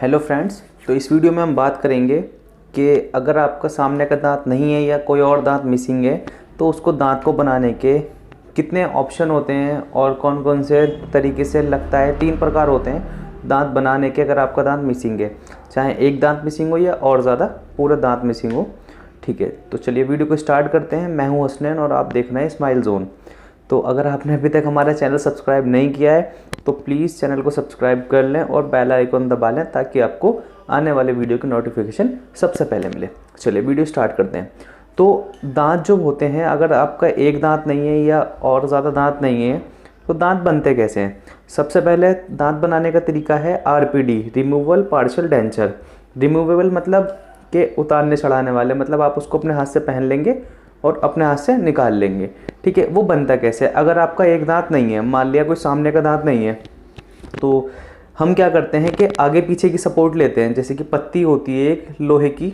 Hello friends, तो इस video में हम बात करेंगे कि अगर आपका सामने का दांत नहीं है या कोई और दांत मिसिंग है तो उसको दांत को बनाने के कितने ऑप्शन होते हैं और कौन कौन से तरीके से लगता है। 3 प्रकार होते हैं दांत बनाने के अगर आपका दांत मिसिंग है, चाहे एक दांत मिसिंग हो या और ज़्यादा पूरा दांत मिसिंग हो। ठीक है, तो चलिए वीडियो को स्टार्ट करते हैं। मैं हूं हसनैन और आप देख रहे हैं स्माइल जोन। तो अगर आपने अभी तक हमारा चैनल सब्सक्राइब नहीं किया है तो प्लीज़ चैनल को सब्सक्राइब कर लें और बेल आइकन दबा लें ताकि आपको आने वाले वीडियो की नोटिफिकेशन सबसे पहले मिले। चलिए वीडियो स्टार्ट करते हैं। तो दांत जो होते हैं, अगर आपका एक दांत नहीं है या और ज़्यादा दांत नहीं है तो दांत बनते कैसे हैं। सबसे पहले दांत बनाने का तरीका है RPD, removal partial denture. Removable मतलब कि उतारने चढ़ाने वाले, मतलब आप उसको अपने हाथ से पहन लेंगे और अपने हाथ से निकाल लेंगे। ठीक है, वो बनता कैसे। अगर आपका एक दांत नहीं है, मान लिया कोई सामने का दांत नहीं है, तो हम क्या करते हैं कि आगे पीछे की सपोर्ट लेते हैं। जैसे कि पत्ती होती है एक लोहे की,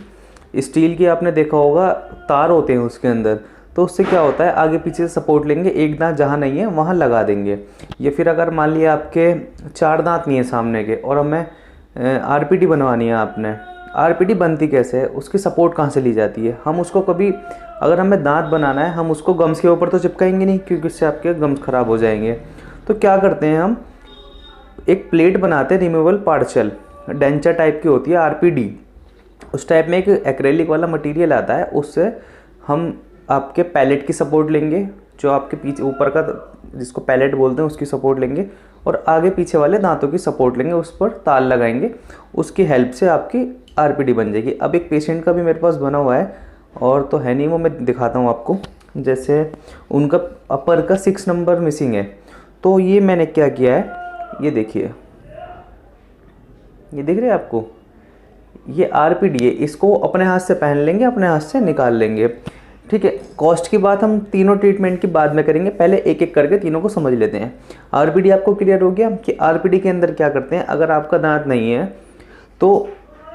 स्टील की, आपने देखा होगा तार होते हैं उसके अंदर, तो उससे क्या होता है आगे पीछे से सपोर्ट लेंगे, एक दांत जहाँ नहीं है वहाँ लगा देंगे। या फिर अगर मान लिया आपके 4 दांत नहीं है सामने के और हमें आरपीडी बनवानी है, आपने आरपीडी बनती कैसे है, उसकी सपोर्ट कहाँ से ली जाती है। हम उसको कभी, अगर हमें दांत बनाना है, हम उसको गम्स के ऊपर तो चिपकाएंगे नहीं क्योंकि उससे आपके गम्स ख़राब हो जाएंगे। तो क्या करते हैं, हम एक प्लेट बनाते हैं रिमूवल पार्शियल डेंचर टाइप की होती है आरपीडी। उस टाइप में एक एक्रेलिक वाला मटेरियल आता है, उससे हम आपके पैलेट की सपोर्ट लेंगे, जो आपके पीछे ऊपर का जिसको पैलेट बोलते हैं उसकी सपोर्ट लेंगे और आगे पीछे वाले दांतों की सपोर्ट लेंगे, उस पर तार लगाएंगे, उसकी हेल्प से आपकी आरपीडी बन जाएगी। अब एक पेशेंट का भी मेरे पास बना हुआ है और तो है नहीं, वो मैं दिखाता हूँ आपको। जैसे उनका अपर का 6 नंबर मिसिंग है, तो ये मैंने क्या किया है, ये देखिए, ये दिख रहा है आपको, ये आरपीडी है। इसको अपने हाथ से पहन लेंगे, अपने हाथ से निकाल लेंगे। ठीक है, कॉस्ट की बात हम तीनों ट्रीटमेंट की बाद में करेंगे, पहले एक एक करके तीनों को समझ लेते हैं। आरपीडी आपको क्लियर हो गया कि आरपीडी के अंदर क्या करते हैं। अगर आपका दांत नहीं है तो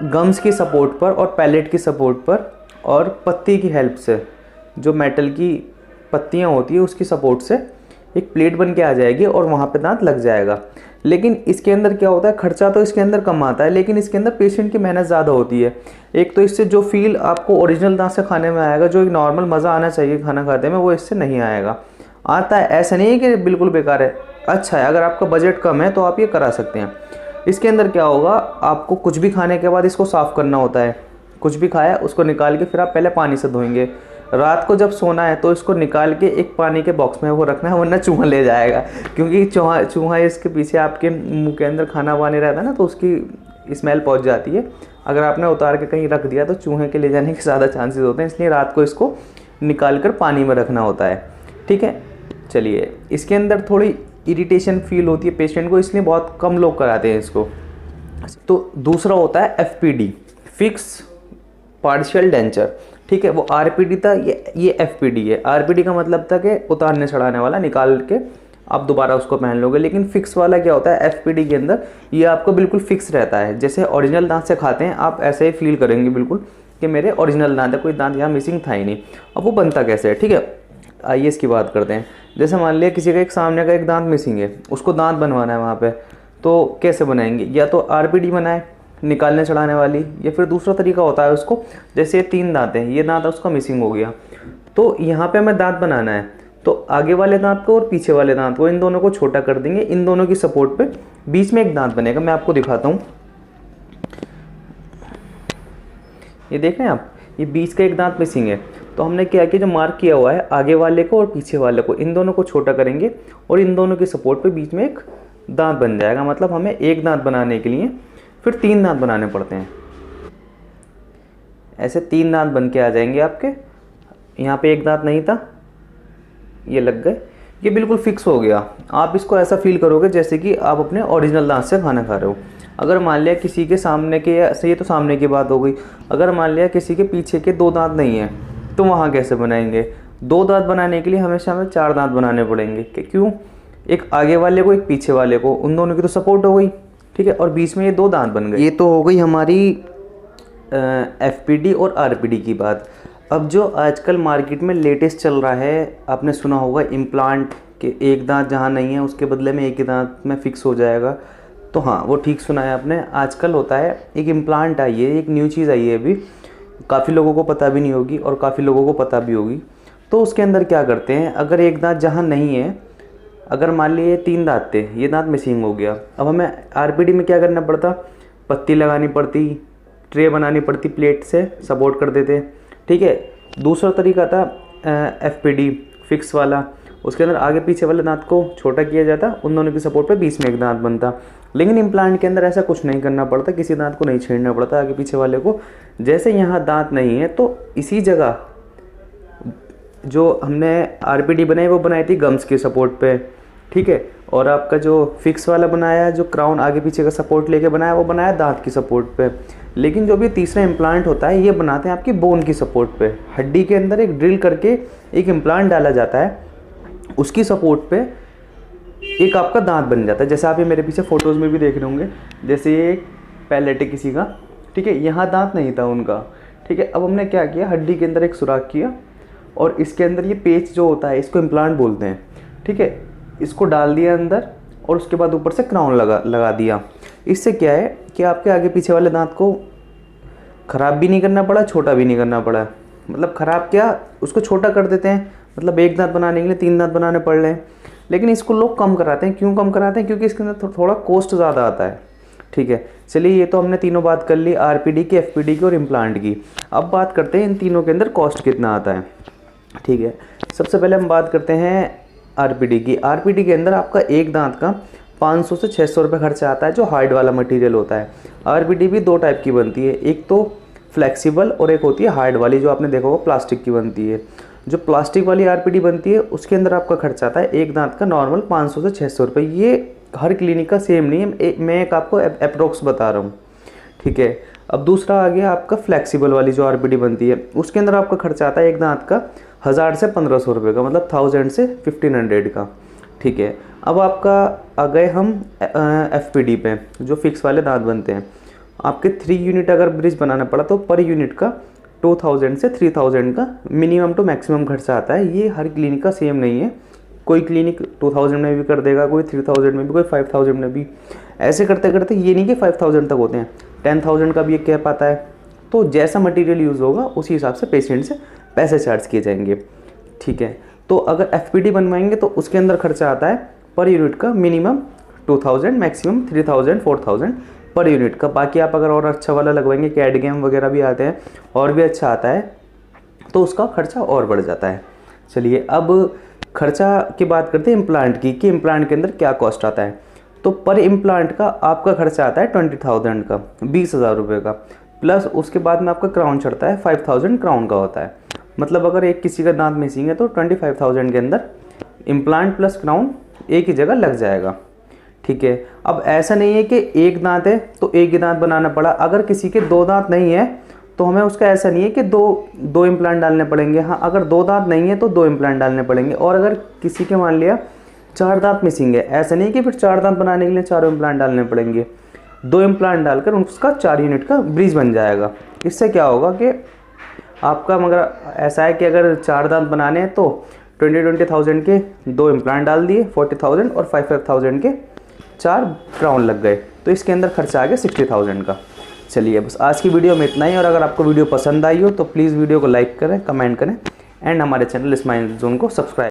गम्स की सपोर्ट पर और पैलेट की सपोर्ट पर और पत्ती की हेल्प से, जो मेटल की पत्तियां होती है उसकी सपोर्ट से एक प्लेट बन के आ जाएगी और वहाँ पे दांत लग जाएगा। लेकिन इसके अंदर क्या होता है, खर्चा तो इसके अंदर कम आता है लेकिन इसके अंदर पेशेंट की मेहनत ज़्यादा होती है। एक तो इससे जो फील आपको ओरिजिनल दांत से खाने में आएगा, जो एक नॉर्मल मज़ा आना चाहिए खाना खाते में, वो इससे नहीं आएगा। आता है, ऐसा नहीं है कि बिल्कुल बेकार है, अच्छा है। अगर आपका बजट कम है तो आप ये करा सकते हैं। इसके अंदर क्या होगा, आपको कुछ भी खाने के बाद इसको साफ़ करना होता है। कुछ भी खाया उसको निकाल के फिर आप पहले पानी से धोएंगे। रात को जब सोना है तो इसको निकाल के एक पानी के बॉक्स में वो रखना है, वरना चूहा ले जाएगा। क्योंकि चूहा इसके पीछे आपके मुंह के अंदर खाना वानी रहता है ना, तो उसकी स्मेल पहुंच जाती है। अगर आपने उतार के कहीं रख दिया तो चूहे के ले जाने के ज़्यादा चांसेस होते हैं, इसलिए रात को इसको निकाल कर पानी में रखना होता है। ठीक है, चलिए, इसके अंदर थोड़ी इरिटेशन फील होती है पेशेंट को, इसलिए बहुत कम लोग कराते हैं इसको। तो दूसरा होता है एफपीडी, फिक्स पार्शियल डेंचर। ठीक है, वो आरपीडी था, ये एफपीडी है। आरपीडी का मतलब था कि उतारने चढ़ाने वाला, निकाल के आप दोबारा उसको पहन लोगे। लेकिन फिक्स वाला क्या होता है, एफपीडी के अंदर ये आपको बिल्कुल फिक्स रहता है। जैसे ओरिजिनल दांत से खाते हैं आप, ऐसे ही फील करेंगे बिल्कुल कि मेरे ओरिजिनल दांत है, कोई दांत यहाँ मिसिंग था ही नहीं। अब वो बनता कैसे है, ठीक है, आइए इसकी बात करते हैं। जैसे मान लिया किसी का एक सामने का एक दांत मिसिंग है, उसको दांत बनवाना है वहाँ पे, तो कैसे बनाएंगे। या तो आरपीडी बनाए निकालने चढ़ाने वाली, या फिर दूसरा तरीका होता है उसको, जैसे 3 दांत हैं, ये दांत उसका मिसिंग हो गया, तो यहाँ पे हमें दांत बनाना है, तो आगे वाले दांत को और पीछे वाले दांत को, इन दोनों को छोटा कर देंगे। इन दोनों की सपोर्ट पे बीच में एक दांत बनेगा, मैं आपको दिखाता हूँ। ये देख रहे हैं आप, ये बीच का एक दांत मिसिंग है, तो हमने क्या किया, जो मार्क किया हुआ है आगे वाले को और पीछे वाले को, इन दोनों को छोटा करेंगे और इन दोनों की सपोर्ट पे बीच में एक दांत बन जाएगा। मतलब हमें एक दांत बनाने के लिए फिर 3 दांत बनाने पड़ते हैं। ऐसे 3 दांत बन के आ जाएंगे आपके। यहाँ पे एक दांत नहीं था, ये लग गए, ये बिल्कुल फिक्स हो गया। आप इसको ऐसा फील करोगे जैसे कि आप अपने ओरिजिनल दांत से खाना खा रहे हो। अगर मान लिया किसी के सामने के, ये तो सामने की बात हो गई, अगर मान लिया किसी के पीछे के 2 दांत नहीं है तो वहाँ कैसे बनाएंगे। 2 दांत बनाने के लिए हमेशा हमें 4 दांत बनाने पड़ेंगे। क्यों, एक आगे वाले को एक पीछे वाले को, उन दोनों की तो सपोर्ट हो गई। ठीक है, और बीच में ये 2 दांत बन गए। ये तो हो गई हमारी एफपीडी और आरपीडी की बात। अब जो आजकल मार्केट में लेटेस्ट चल रहा है, आपने सुना होगा इम्प्लांट, के एक दांत जहाँ नहीं है उसके बदले में एक ही दांत में फिक्स हो जाएगा। तो हाँ, वो ठीक सुना है आपने। आजकल होता है, एक इम्प्लांट आई है, एक न्यू चीज़ आई है अभी, काफ़ी लोगों को पता भी नहीं होगी और काफ़ी लोगों को पता भी होगी। तो उसके अंदर क्या करते हैं, अगर एक दांत जहाँ नहीं है, अगर मान लिए 3 दांत थे, ये दांत मिसिंग हो गया, अब हमें आरपीडी में क्या करना पड़ता, पत्ती लगानी पड़ती, ट्रे बनानी पड़ती, प्लेट से सपोर्ट कर देते। ठीक है। दूसरा तरीका था एफपीडी फिक्स वाला, उसके अंदर आगे पीछे वाले दांत को छोटा किया जाता, उन दोनों की सपोर्ट पे बीच में एक दांत बनता। लेकिन इम्प्लांट के अंदर ऐसा कुछ नहीं करना पड़ता, किसी दांत को नहीं छेड़ना पड़ता आगे पीछे वाले को। जैसे यहाँ दांत नहीं है तो इसी जगह जो हमने आरपीडी बनाई वो बनाई थी गम्स के सपोर्ट पे। ठीक है। और आपका जो फिक्स वाला बनाया, जो क्राउन आगे पीछे का सपोर्ट लेके बनाया, वो बनाया दांत की सपोर्ट पे। लेकिन जो भी तीसरा इम्प्लांट होता है, ये बनाते हैं आपकी बोन की सपोर्ट पे। हड्डी के अंदर एक ड्रिल करके एक इम्प्लांट डाला जाता है, उसकी सपोर्ट पे एक आपका दांत बन जाता है। जैसे आप ये मेरे पीछे फ़ोटोज़ में भी देख रहे होंगे, जैसे ये पैलेट है किसी का। ठीक है। यहाँ दांत नहीं था उनका। ठीक है। अब हमने क्या किया, हड्डी के अंदर एक सुराख किया और इसके अंदर ये पेच जो होता है, इसको इम्प्लांट बोलते हैं। ठीक है। इसको डाल दिया अंदर और उसके बाद ऊपर से क्राउन लगा दिया। इससे क्या है कि आपके आगे पीछे वाले दांत को ख़राब भी नहीं करना पड़ा, छोटा भी नहीं करना पड़ा। मतलब ख़राब क्या, उसको छोटा कर देते हैं, मतलब एक दांत बनाने के लिए 3 दांत बनाने पड़ रहे हैं। लेकिन इसको लोग कम कराते हैं। क्यों कम कराते हैं? क्योंकि इसके अंदर थोड़ा कॉस्ट ज़्यादा आता है। ठीक है। चलिए, ये तो हमने तीनों बात कर ली, आरपीडी की, एफपीडी की और इम्प्लांट की। अब बात करते हैं इन तीनों के अंदर कॉस्ट कितना आता है। ठीक है। सबसे पहले हम बात करते हैं आरपीडी की। आरपीडी के अंदर आपका एक दांत का 500 से 600 रुपये खर्चा आता है, जो हार्ड वाला मटेरियल होता है। आरपीडी भी 2 टाइप की बनती है, एक तो फ्लेक्सिबल और एक होती है हार्ड वाली, जो आपने देखा होगा प्लास्टिक की बनती है। जो प्लास्टिक वाली आरपीडी बनती है, उसके अंदर आपका खर्चा आता है एक दांत का नॉर्मल 500 से 600 रुपये। ये हर क्लिनिक का सेम नहीं है, मैं एक आपको अप्रोक्स बता रहा हूँ। ठीक है। अब दूसरा आ गया आपका फ्लेक्सिबल वाली जो आरपीडी बनती है, उसके अंदर आपका खर्चा आता है एक दांत का 1000 से 1500 रुपये का, मतलब 1000 से 1500 का। ठीक है। अब आपका आ गए हम एफपीडी पे, जो फिक्स वाले दांत बनते हैं। आपके 3 यूनिट अगर ब्रिज बनाना पड़ा तो पर यूनिट का 2000 से 3000 का मिनिमम टू मैक्सिमम खर्चा आता है। ये हर क्लिनिक का सेम नहीं है, कोई क्लिनिक 2000 में भी कर देगा, कोई 3000 में भी, कोई 5000 में भी। ऐसे करते करते ये नहीं कि 5000 तक होते हैं, 10,000 का भी एक कैप आता है। तो जैसा मटेरियल यूज़ होगा उसी हिसाब से पेशेंट से पैसे चार्ज किए जाएंगे। ठीक है। तो अगर एफपीडी बनवाएंगे तो उसके अंदर खर्चा आता है पर यूनिट का मिनिमम 2000, मैक्सिमम 3000, 4000 पर यूनिट का। बाकी आप अगर और अच्छा वाला लगवाएंगे, कैडगैम वगैरह भी आते हैं और भी अच्छा आता है, तो उसका खर्चा और बढ़ जाता है। चलिए, अब खर्चा की बात करते हैं इम्प्लांट की, कि इम्प्लांट के अंदर क्या कॉस्ट आता है। तो पर इम्प्लांट का आपका खर्चा आता है 20,000 का, 20,000 रुपये का। प्लस उसके बाद में आपका क्राउन चढ़ता है, 5000 क्राउन का होता है। मतलब अगर एक किसी का दांत मिसिंग है तो 25,000 के अंदर इम्प्लांट प्लस क्राउन एक ही जगह लग जाएगा। ठीक है। अब ऐसा नहीं है कि एक दांत है तो एक ही दांत बनाना पड़ा। अगर किसी के 2 दांत नहीं है तो हमें उसका ऐसा नहीं है कि दो इम्प्लांट डालने पड़ेंगे। हाँ, अगर 2 दांत नहीं है तो 2 इम्प्लांट डालने पड़ेंगे। और अगर किसी के मान लिया 4 दांत मिसिंग है, ऐसा नहीं कि फिर 4 दांत बनाने के लिए 4 इम्प्लांट डालने पड़ेंगे। 2 इम्प्लांट डालकर उसका 4 यूनिट का ब्रिज बन जाएगा। इससे क्या होगा कि आपका, मगर ऐसा है कि अगर 4 दांत बनाने हैं तो 20,000 के 2 इम्प्लांट डाल दिए 40,000 और 5,000 के 4 क्राउन लग गए, तो इसके अंदर खर्चा आ गया 60,000 का। चलिए, बस आज की वीडियो में इतना ही। और अगर आपको वीडियो पसंद आई हो तो प्लीज़ वीडियो को लाइक करें, कमेंट करें एंड हमारे चैनल स्माइल जोन को सब्सक्राइब